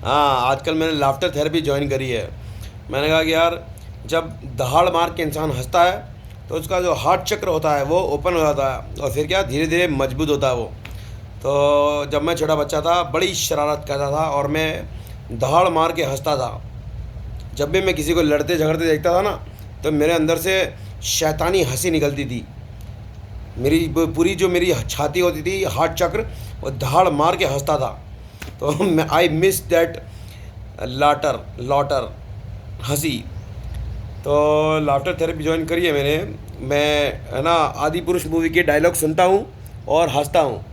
हाँ, आजकल मैंने लाफ्टर थेरेपी ज्वाइन करी है। मैंने कहा कि यार, जब दहाड़ मार के इंसान हंसता है तो उसका जो हार्ट चक्र होता है वो ओपन हो जाता है, और फिर क्या धीरे धीरे मजबूत होता है वो। तो जब मैं छोटा बच्चा था बड़ी शरारत करता था और मैं दहाड़ मार के हंसता था। जब भी मैं किसी को लड़ते झगड़ते देखता था ना, तो मेरे अंदर से शैतानी हंसी निकलती थी। मेरी पूरी जो मेरी छाती होती थी, हार्ट चक्र, वो दहाड़ मार के हंसता था। तो मैं आई मिस दैट लाटर लॉटर हंसी। तो लाफ्टर थेरेपी ज्वाइन करी है मैंने। मैं, है ना, आदि पुरुष मूवी के डायलॉग सुनता हूँ और हंसता हूँ।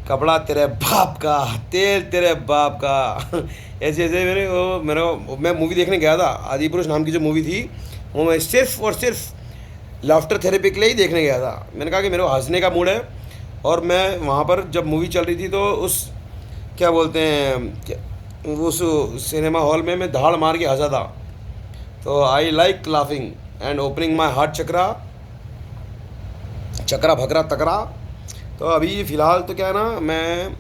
कपड़ा तेरे बाप का, तेल तेरे बाप का। ऐसे ऐसे मैं मूवी देखने गया था, आदि पुरुष नाम की जो मूवी थी, वो मैं सिर्फ और सिर्फ लाफ्टर थेरेपी के लिए ही देखने गया था। मैंने कहा कि मेरे को हंसने का मूड है, और मैं वहाँ पर जब मूवी चल रही थी तो उस, क्या बोलते हैं, उस सिनेमा हॉल में मैं धाड़ मार के हंसा था। तो I like laughing and opening my heart chakra, chakra भकरा तकरा। तो अभी फ़िलहाल तो क्या है ना, मैं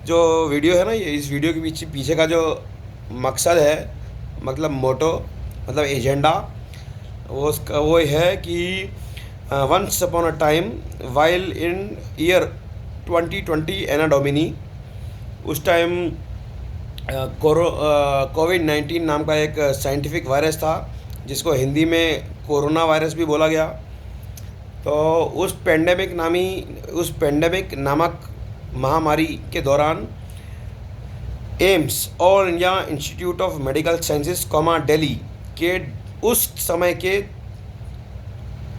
जो वीडियो है ना, ये इस वीडियो के पीछे पीछे का जो मकसद है, मतलब मोटो, मतलब एजेंडा, वो उसका वो है कि once upon a time while in year 2020 anno domini, उस टाइम कोविड-19 नाम का एक साइंटिफिक वायरस था, जिसको हिंदी में कोरोना वायरस भी बोला गया। तो उस पेंडेमिक नामक महामारी के दौरान AIIMS, all India institute of medical sciences Delhi के उस समय के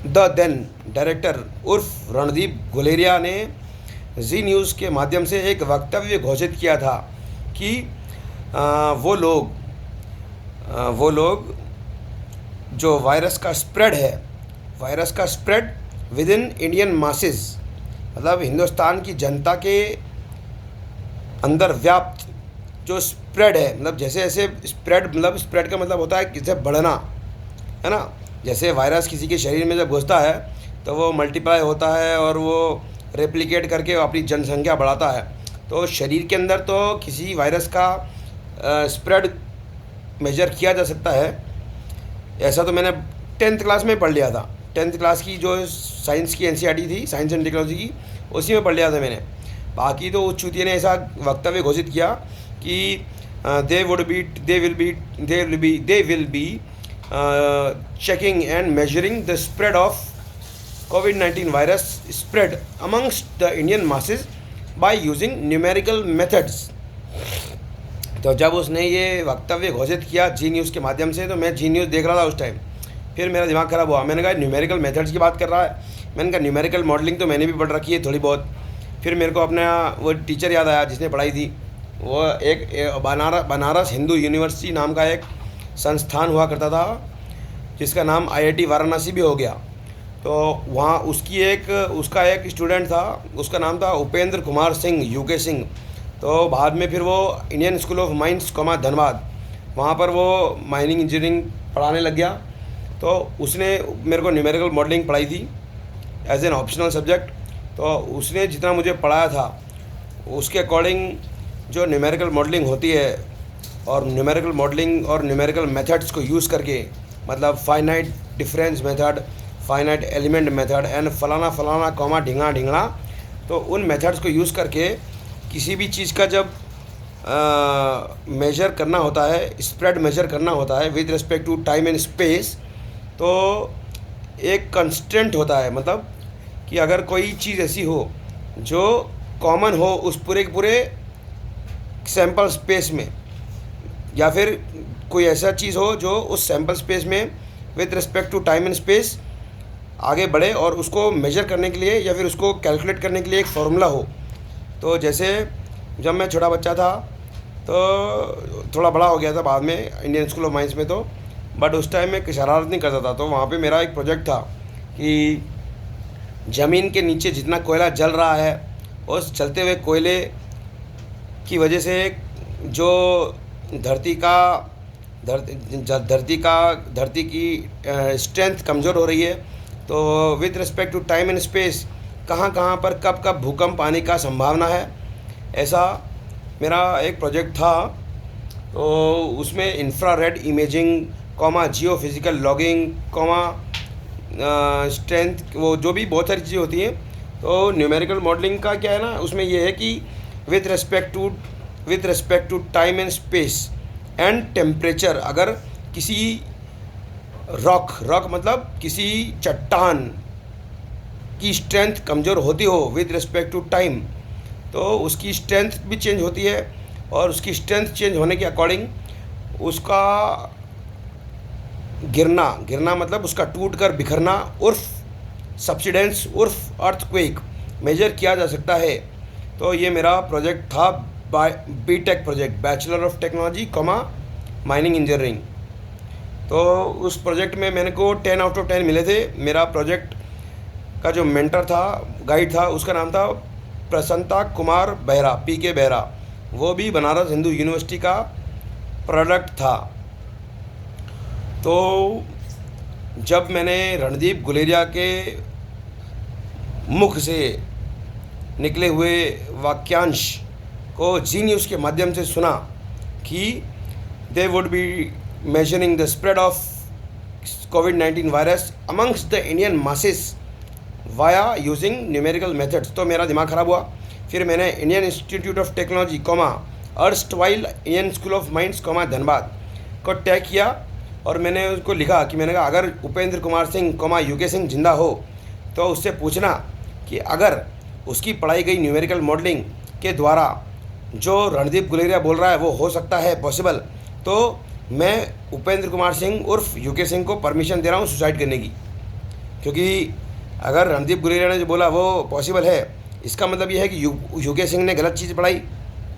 द देन डायरेक्टर उर्फ रणदीप गुलेरिया ने जी न्यूज़ के माध्यम से एक वक्तव्य घोषित किया था कि वो लोग जो वायरस का spread with in Indian masses, मतलब हिंदुस्तान की जनता के अंदर व्याप्त जो स्प्रेड है, मतलब जैसे जैसे स्प्रेड का मतलब होता है जैसे बढ़ना, है ना। जैसे वायरस किसी के शरीर में जब घुसता है तो वो मल्टीप्लाई होता है और वो रेप्लिकेट करके अपनी जनसंख्या बढ़ाता है। तो शरीर के अंदर तो किसी वायरस का स्प्रेड मेजर किया जा सकता है। ऐसा तो मैंने 10th क्लास में पढ़ लिया था। 10th क्लास की जो साइंस की एनसीईआरटी थी, साइंस एंड टेक्नोलॉजी की, उसी में पढ़ लिया था मैंने। बाकी तो उस चूतिया ने ऐसा वक्तव्य घोषित किया कि they will be checking and measuring the spread of COVID-19 virus spread amongst the Indian masses by using numerical methods। तो जब उसने ये वक्तव्य घोषित किया जी न्यूज़ के माध्यम से, तो मैं जी न्यूज़ देख रहा था उस टाइम। फिर मेरा दिमाग ख़राब हुआ। मैंने कहा न्यूमेरिकल मेथड्स की बात कर रहा है। मैंने कहा न्यूमेरिकल मॉडलिंग तो मैंने भी पढ़ रखी है थोड़ी बहुत। फिर मेरे को अपना वो टीचर याद आया जिसने पढ़ाई थी। वो एक बनारस हिंदू यूनिवर्सिटी नाम का एक संस्थान हुआ करता था, जिसका नाम IIT वाराणसी भी हो गया। तो वहाँ उसका एक स्टूडेंट था, उसका नाम था उपेंद्र कुमार सिंह, UK सिंह। तो बाद में फिर वो Indian school of mines Dhanbad, वहाँ पर वो माइनिंग इंजीनियरिंग पढ़ाने लग गया। तो उसने मेरे को न्यूमेरिकल मॉडलिंग पढ़ाई थी एज एन ऑप्शनल सब्जेक्ट। तो उसने जितना मुझे पढ़ाया था उसके अकॉर्डिंग जो न्यूमेरिकल मॉडलिंग होती है, और न्यूमेरिकल मॉडलिंग और न्यूमेरिकल मेथड्स को यूज़ करके, मतलब finite difference method, finite element method and फलाना फलाना कॉमा ढिंगड़ा ढिंगड़ा, तो उन मेथड्स को यूज़ करके किसी भी चीज़ का जब मेजर करना होता है, स्प्रेड मेजर करना होता है with respect to time and space, तो एक कंस्टेंट होता है। मतलब कि अगर कोई चीज़ ऐसी हो जो कॉमन हो उस पूरे के पूरे सैम्पल स्पेस में, या फिर कोई ऐसा चीज़ हो जो उस सैम्पल स्पेस में with respect to time and space आगे बढ़े, और उसको मेजर करने के लिए या फिर उसको कैलकुलेट करने के लिए एक फार्मूला हो। तो जैसे जब मैं छोटा बच्चा था, तो थोड़ा बड़ा हो गया था बाद में इंडियन स्कूल ऑफ माइंस में, तो बट उस टाइम मैं शरारत नहीं करता था। तो वहाँ पे मेरा एक प्रोजेक्ट था कि ज़मीन के नीचे जितना कोयला जल रहा है, उस जलते हुए कोयले की वजह से जो धरती की स्ट्रेंथ कमज़ोर हो रही है, तो with respect to time and space कहाँ कहाँ पर कब कब भूकंप आने का संभावना है। ऐसा मेरा एक प्रोजेक्ट था। तो उसमें इंफ्रारेड इमेजिंग कॉमा जियो फिज़िकल लॉगिंग कॉमा स्ट्रेंथ, वो जो भी बहुत सारी चीज़ें होती हैं। तो न्यूमेरिकल मॉडलिंग का क्या है ना, उसमें ये है कि with respect to time and space and temperature, अगर किसी रॉक मतलब किसी चट्टान की स्ट्रेंथ कमज़ोर होती हो विद रिस्पेक्ट टू टाइम, तो उसकी स्ट्रेंथ भी चेंज होती है, और उसकी स्ट्रेंथ चेंज होने के अकॉर्डिंग उसका गिरना मतलब उसका टूट कर बिखरना उर्फ सब्सिडेंस उर्फ अर्थक्वेक मेजर किया जा सकता है। तो ये मेरा प्रोजेक्ट था, BTech project, bachelor of technology comma mining engineering. तो उस प्रोजेक्ट में मैंने को 10 आउट ऑफ 10 मिले थे। मेरा प्रोजेक्ट का जो मेंटर था, गाइड था, उसका नाम था प्रसन्नता कुमार बेहरा, PK बेहरा। वो भी बनारस हिंदू यूनिवर्सिटी का प्रोडक्ट था। तो जब मैंने रणदीप गुलेरिया के मुख से निकले हुए वाक्यांश को जी न्यूज़ के माध्यम से सुना कि they would be measuring the spread of covid virus amongst the Indian masses via using numerical methods, तो मेरा दिमाग ख़राब हुआ। फिर मैंने Indian institute of technology comma erstwhile Indian school of mines comma Dhanbad को टैग किया, और मैंने उसको लिखा कि मैंने कहा अगर उपेंद्र कुमार सिंह कॉमा UK सिंह जिंदा हो तो उससे पूछना कि अगर उसकी पढ़ाई गई न्यूमेरिकल मॉडलिंग के द्वारा जो रणदीप गुलेरिया बोल रहा है वो हो सकता है पॉसिबल, तो मैं उपेंद्र कुमार सिंह उर्फ UK सिंह को परमिशन दे रहा हूँ सुसाइड करने की। क्योंकि अगर रणदीप गुलेरिया ने जो बोला वो पॉसिबल है, इसका मतलब ये है कि UK सिंह ने गलत चीज़ पढ़ाई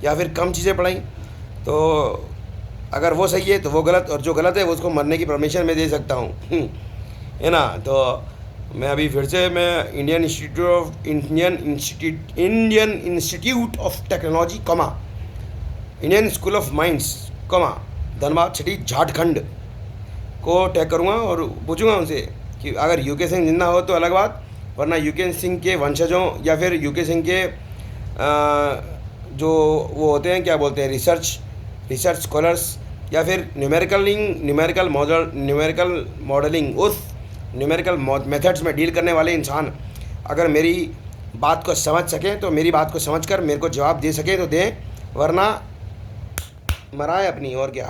या फिर कम चीज़ें पढ़ाई। तो अगर वो सही है तो वो गलत, और जो गलत है वो उसको मरने की परमिशन मैं दे सकता हूँ, है ना। तो मैं अभी फिर से मैं Indian institute of technology comma Indian school of mines comma Dhanbad छठी झारखंड को टैग करूँगा और पूछूंगा उनसे कि अगर UK सिंह जिंदा हो तो अलग बात, वरना UK सिंह के वंशजों या फिर UK सिंह के जो वो होते हैं क्या बोलते हैं रिसर्च स्कॉलर्स, या फिर न्यूमेरिकल मॉडलिंग उस न्यूमेरिकल मेथड्स में डील करने वाले इंसान अगर मेरी बात को समझ सकें तो मेरी बात को समझकर मेरे को जवाब दे सकें तो दें, वरना मराए अपनी, और क्या।